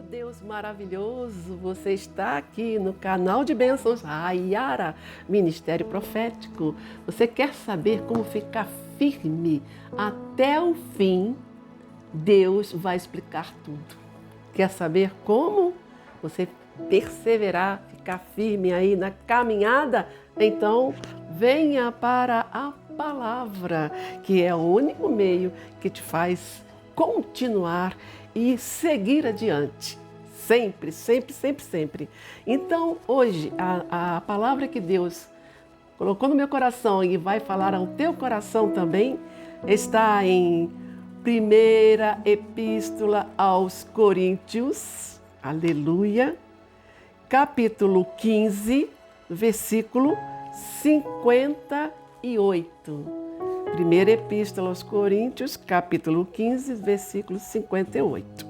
Deus maravilhoso, você está aqui no canal de bênçãos Raiara, Ministério Profético. Você quer saber como ficar firme até o fim? Deus vai explicar tudo. Quer saber como você perseverar, ficar firme aí na caminhada? Então, venha para a palavra, que é o único meio que te faz continuar e seguir adiante. Sempre, sempre, sempre, sempre. Então, hoje, a palavra que Deus colocou no meu coração e vai falar ao teu coração também, está em Primeira Epístola aos Coríntios, aleluia, capítulo 15, versículo 58. Primeira Epístola aos Coríntios, capítulo 15, versículo 58.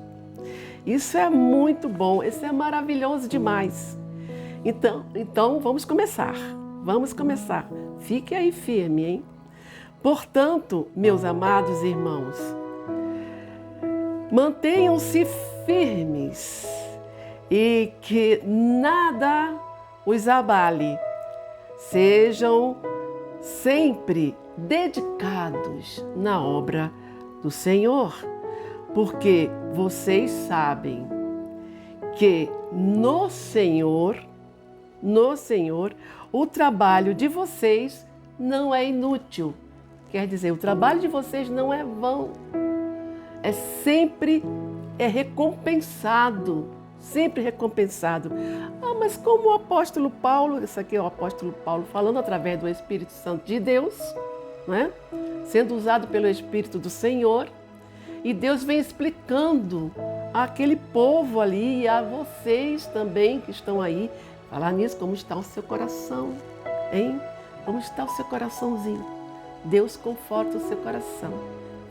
Isso é muito bom, isso é maravilhoso demais. Então vamos começar. Vamos começar. Fique aí firme, hein? Portanto, meus amados irmãos, mantenham-se firmes e que nada os abale. Sejam sempre dedicados na obra do Senhor, porque vocês sabem que no Senhor, o trabalho de vocês não é inútil. Quer dizer, o trabalho de vocês não é vão. Sempre recompensado. Sempre recompensado. Mas como o apóstolo Paulo, isso aqui é o apóstolo Paulo falando através do Espírito Santo de Deus, né? Sendo usado pelo Espírito do Senhor, e Deus vem explicando àquele povo ali e a vocês também que estão aí. Falar nisso, como está o seu coração, hein? Como está o seu coraçãozinho? Deus conforta o seu coração.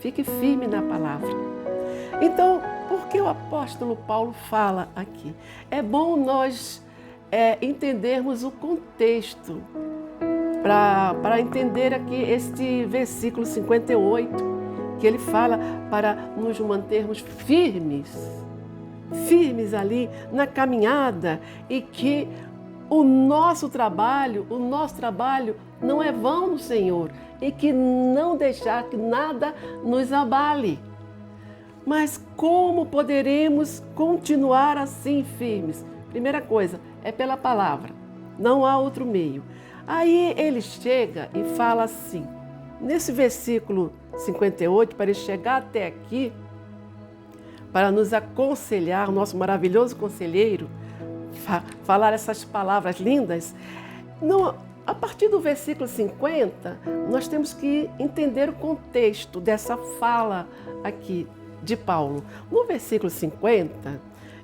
Fique firme na palavra. Então, por que o apóstolo Paulo fala aqui? É bom nós entendermos o contexto para entender aqui este versículo 58, que ele fala para nos mantermos firmes ali na caminhada, e que o nosso trabalho não é vão no Senhor, e que não deixar que nada nos abale. Mas como poderemos continuar assim firmes? Primeira coisa, é pela palavra, não há outro meio. Aí ele chega e fala assim, nesse versículo 58, para ele chegar até aqui, para nos aconselhar, o nosso maravilhoso conselheiro, falar essas palavras lindas. A partir do versículo 50, nós temos que entender o contexto dessa fala aqui de Paulo. No versículo 50,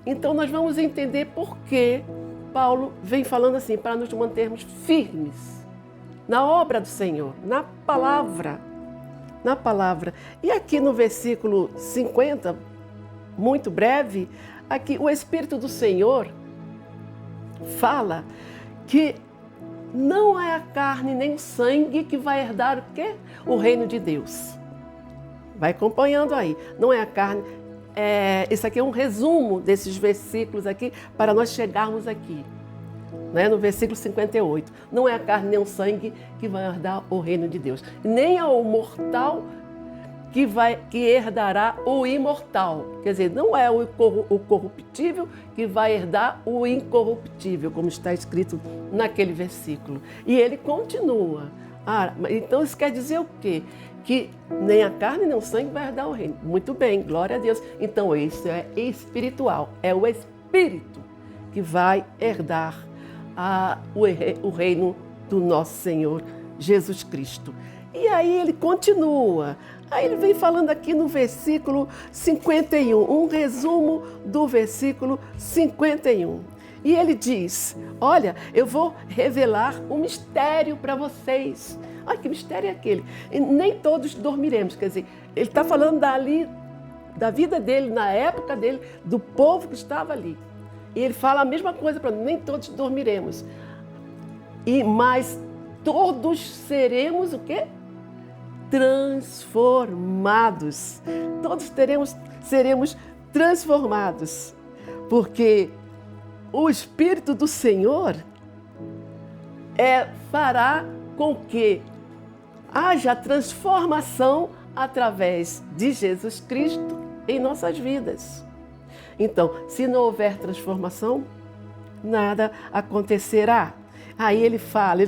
então nós vamos entender por que Paulo vem falando assim, para nos mantermos firmes na obra do Senhor, na palavra. E aqui no versículo 50, muito breve, aqui o Espírito do Senhor fala que não é a carne nem o sangue que vai herdar o quê? O reino de Deus. Vai acompanhando aí. Não é a carne. Isso aqui é um resumo desses versículos aqui para nós chegarmos aqui, né? No versículo 58. Não é a carne nem o sangue que vai herdar o reino de Deus. Nem é o mortal que herdará o imortal. Quer dizer, não é o corruptível que vai herdar o incorruptível, como está escrito naquele versículo. E ele continua. Então isso quer dizer o quê? Que nem a carne nem o sangue vai herdar o reino. Muito bem, glória a Deus. Então isso é espiritual, é o Espírito que vai herdar o reino do nosso Senhor Jesus Cristo. E aí ele continua. Aí ele vem falando aqui no versículo 51, um resumo do versículo 51. E ele diz, olha, eu vou revelar um mistério para vocês. Que mistério é aquele? E nem todos dormiremos, quer dizer, ele está falando da vida dele, na época dele, do povo que estava ali. E ele fala a mesma coisa para nós, nem todos dormiremos. Mas todos seremos o quê? Transformados. Todos seremos transformados. Porque o Espírito do Senhor fará com que haja transformação através de Jesus Cristo em nossas vidas. Então, se não houver transformação, nada acontecerá. Aí ele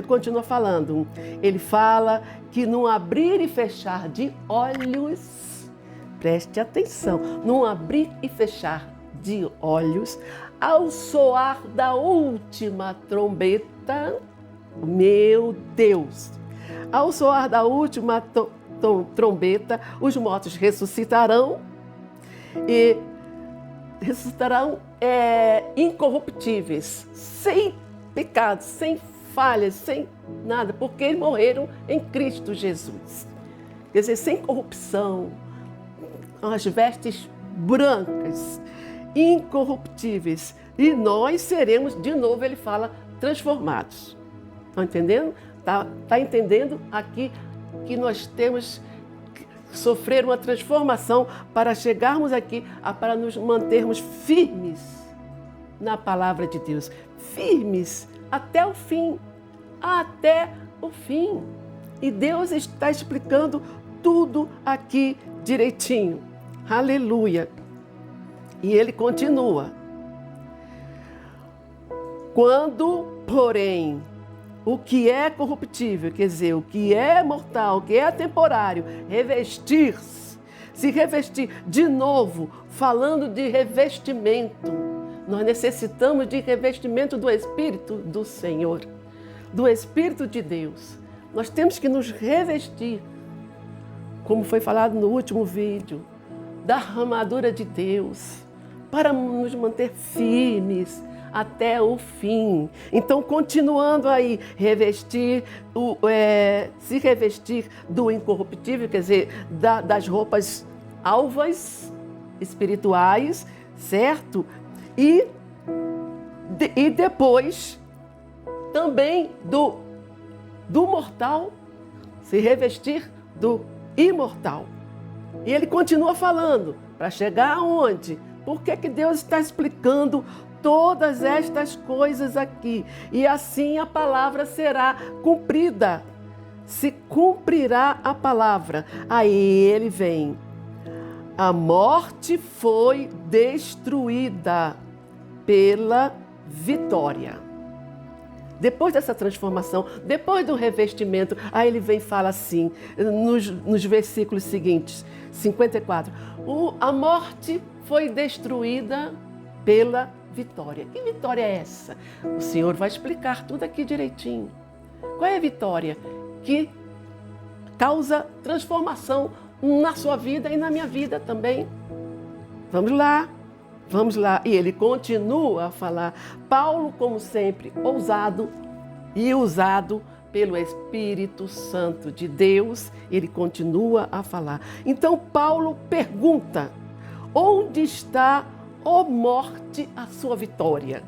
continua falando, ele fala que num abrir e fechar de olhos, preste atenção, num abrir e fechar de olhos, ao soar da última trombeta, meu Deus, ao soar da última trombeta, os mortos ressuscitarão e ressuscitarão incorruptíveis, sem pecado, sem falhas, sem nada, porque eles morreram em Cristo Jesus. Quer dizer, sem corrupção, as vestes brancas, incorruptíveis. E nós seremos, de novo ele fala, transformados. Estão entendendo? Tá entendendo aqui que nós temos que sofrer uma transformação para chegarmos aqui, para nos mantermos firmes na palavra de Deus. Firmes até o fim. Até o fim. E Deus está explicando tudo aqui direitinho. Aleluia. E ele continua. Quando, porém, o que é corruptível, quer dizer, o que é mortal, o que é temporário, se revestir de novo, falando de revestimento, nós necessitamos de revestimento do Espírito do Senhor, do Espírito de Deus. Nós temos que nos revestir, como foi falado no último vídeo, da armadura de Deus, para nos manter firmes até o fim. Então, continuando aí, se revestir do incorruptível, quer dizer, das roupas alvas, espirituais, certo? E depois também do mortal, se revestir do imortal. E ele continua falando, para chegar aonde? Por que Deus está explicando todas estas coisas aqui? E assim a palavra será cumprida. Se cumprirá a palavra. Aí ele vem. A morte foi destruída pela vitória. Depois dessa transformação, depois do revestimento, aí ele vem e fala assim, nos versículos seguintes, 54. A morte foi destruída pela vitória. Que vitória é essa? O Senhor vai explicar tudo aqui direitinho. Qual é a vitória que causa transformação na sua vida e na minha vida também? Vamos lá. Vamos lá. E ele continua a falar. Paulo, como sempre, ousado e usado pelo Espírito Santo de Deus, ele continua a falar. Então Paulo pergunta, onde está, ó morte, a sua vitória?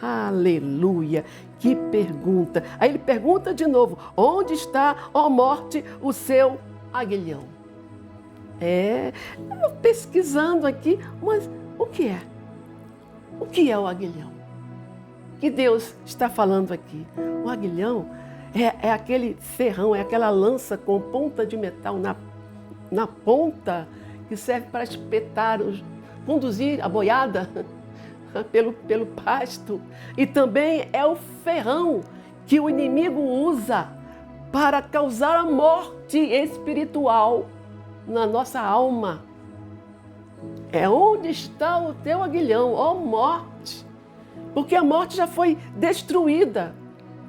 Aleluia, que pergunta. Aí ele pergunta de novo, onde está, ó morte, o seu aguilhão? Pesquisando aqui, mas o que é? O que é o aguilhão? Que Deus está falando aqui? O aguilhão é aquele ferrão, é aquela lança com ponta de metal na ponta que serve para espetar, conduzir a boiada pelo pasto. E também é o ferrão que o inimigo usa para causar a morte espiritual na nossa alma. É onde está o teu aguilhão, ó morte. Porque a morte já foi destruída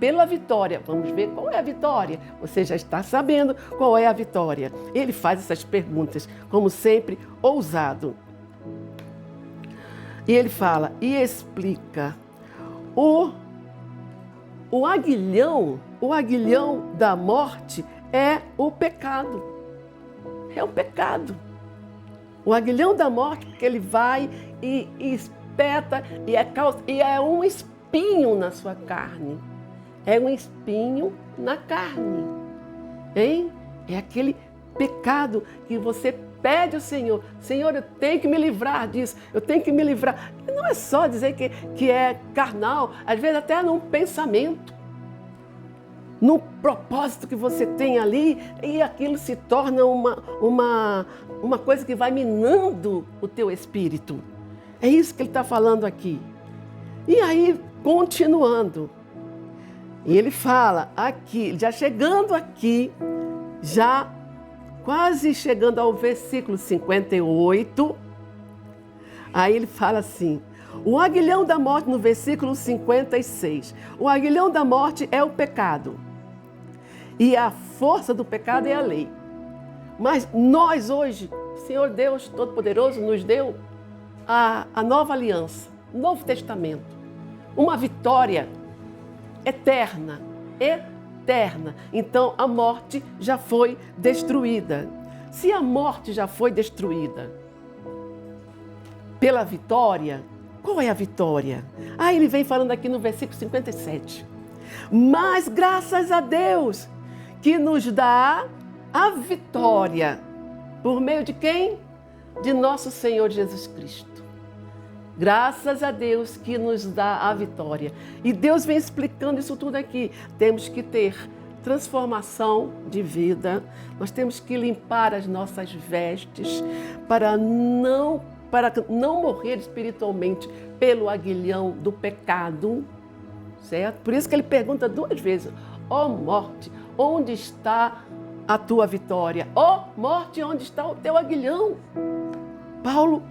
pela vitória. Vamos ver qual é a vitória. Você já está sabendo qual é a vitória. Ele faz essas perguntas, como sempre, ousado. E ele fala e explica. O aguilhão da morte é o pecado. É o pecado. O aguilhão da morte, que ele vai e espeta, e é um espinho na sua carne. É um espinho na carne. Hein? É aquele pecado que você pede ao Senhor, Senhor, eu tenho que me livrar disso, eu tenho que me livrar. E não é só dizer que é carnal, às vezes até num pensamento, num propósito que você tem ali, e aquilo se torna uma coisa que vai minando o teu espírito. É isso que ele está falando aqui. E aí, continuando, ele fala aqui, já chegando aqui, já quase chegando ao versículo 58, aí ele fala assim, o aguilhão da morte, no versículo 56, o aguilhão da morte é o pecado, e a força do pecado é a lei. Mas nós hoje, o Senhor Deus Todo-Poderoso nos deu a nova aliança, o Novo Testamento, uma vitória eterna, eterna. Então a morte já foi destruída. Se a morte já foi destruída pela vitória, qual é a vitória? Ele vem falando aqui no versículo 57. Mas graças a Deus que nos dá a vitória. Por meio de quem? De nosso Senhor Jesus Cristo. Graças a Deus que nos dá a vitória. E Deus vem explicando isso tudo aqui. Temos que ter transformação de vida. Nós temos que limpar as nossas vestes para não morrer espiritualmente pelo aguilhão do pecado. Certo? Por isso que ele pergunta 2 vezes. Ó morte, onde está a tua vitória? Ó morte, onde está o teu aguilhão? Paulo,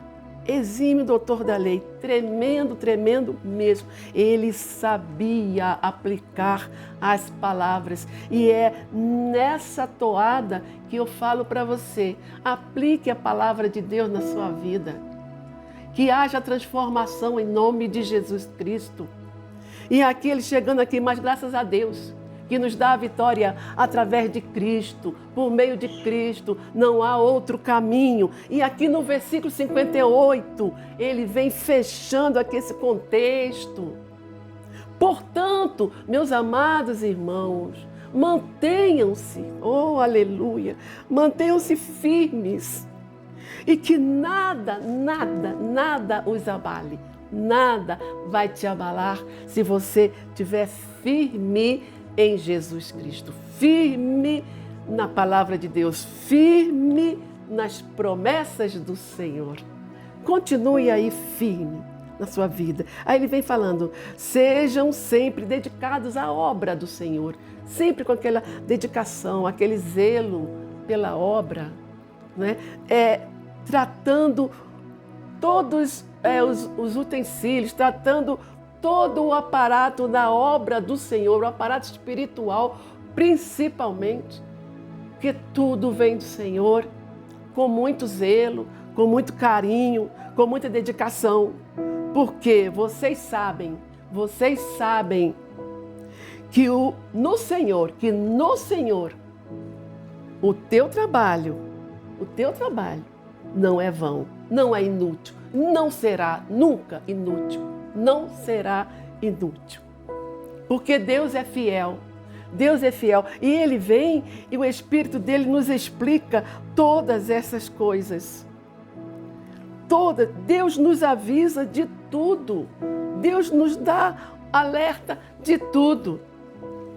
exímio doutor da lei, tremendo, tremendo mesmo. Ele sabia aplicar as palavras. E é nessa toada que eu falo para você, aplique a palavra de Deus na sua vida. Que haja transformação em nome de Jesus Cristo. E aqui ele chegando aqui, mas graças a Deus, que nos dá a vitória através de Cristo, por meio de Cristo, não há outro caminho. E aqui no versículo 58, ele vem fechando aqui esse contexto. Portanto, meus amados irmãos, mantenham-se, oh aleluia, mantenham-se firmes e que nada os abale. Nada vai te abalar se você estiver firme em Jesus Cristo, firme na palavra de Deus, firme nas promessas do Senhor. Continue aí firme na sua vida. Aí ele vem falando, sejam sempre dedicados à obra do Senhor, sempre com aquela dedicação, aquele zelo pela obra, né? Tratando todos os utensílios, tratando todo o aparato da obra do Senhor, o aparato espiritual, principalmente, que tudo vem do Senhor, com muito zelo, com muito carinho, com muita dedicação, porque vocês sabem que no Senhor, o teu trabalho não é vão, não é inútil, não será nunca inútil. Não será inútil. Porque Deus é fiel. Deus é fiel. E Ele vem e o Espírito dele nos explica todas essas coisas. Deus nos avisa de tudo. Deus nos dá alerta de tudo.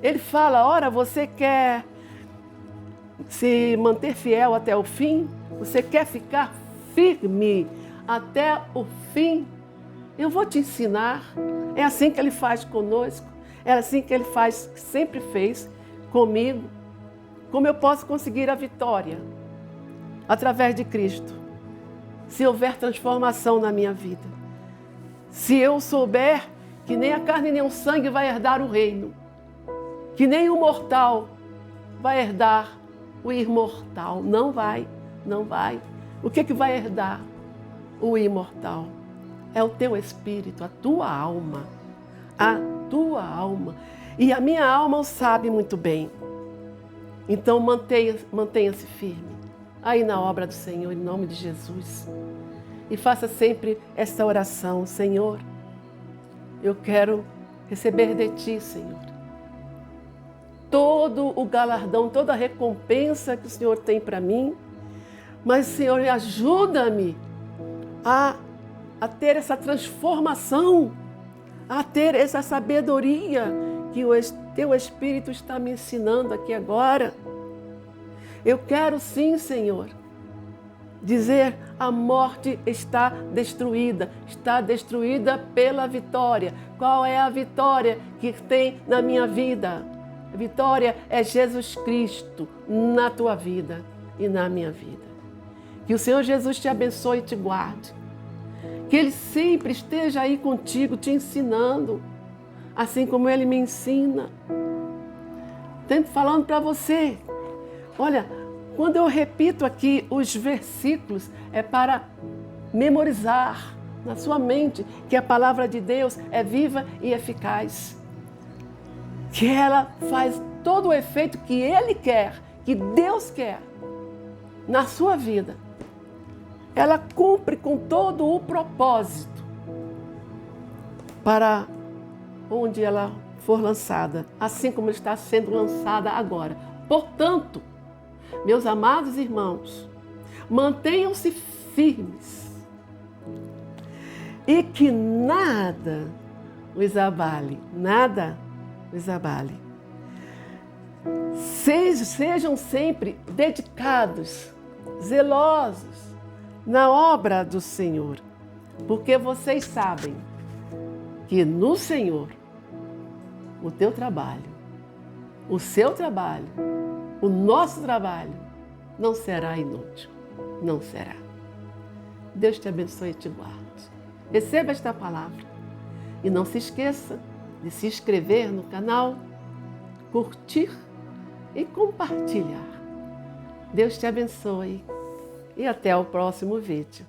Ele fala, ora, você quer se manter fiel até o fim? Você quer ficar firme até o fim? Eu vou te ensinar. É assim que Ele faz conosco. É assim que Ele faz, sempre fez comigo. Como eu posso conseguir a vitória? Através de Cristo. Se houver transformação na minha vida. Se eu souber que nem a carne nem o sangue vai herdar o reino. Que nem o mortal vai herdar o imortal. Não vai. O que vai herdar o imortal? É o teu espírito, a tua alma. E a minha alma o sabe muito bem. Então mantenha-se firme aí na obra do Senhor, em nome de Jesus. E faça sempre esta oração, Senhor, eu quero receber de Ti, Senhor, todo o galardão, toda a recompensa que o Senhor tem para mim. Mas, Senhor, ajuda-me a ter essa transformação, a ter essa sabedoria que o Teu Espírito está me ensinando aqui agora. Eu quero sim, Senhor, dizer: a morte está destruída pela vitória. Qual é a vitória que tem na minha vida? A vitória é Jesus Cristo na tua vida e na minha vida. Que o Senhor Jesus te abençoe e te guarde. Que Ele sempre esteja aí contigo, te ensinando, assim como Ele me ensina. Sempre falando para você. Olha, quando eu repito aqui os versículos, é para memorizar na sua mente que a palavra de Deus é viva e eficaz. Que ela faz todo o efeito que Ele quer, que Deus quer na sua vida. Ela cumpre com todo o propósito para onde ela for lançada, assim como está sendo lançada agora. Portanto, meus amados irmãos, mantenham-se firmes e que nada os abale, nada os abale. Sejam sempre dedicados, zelosos na obra do Senhor, porque vocês sabem que no Senhor o teu trabalho, o seu trabalho, o nosso trabalho não será inútil, não será. Deus te abençoe e te guarde. Receba esta palavra e não se esqueça de se inscrever no canal, curtir e compartilhar. Deus te abençoe e até o próximo vídeo.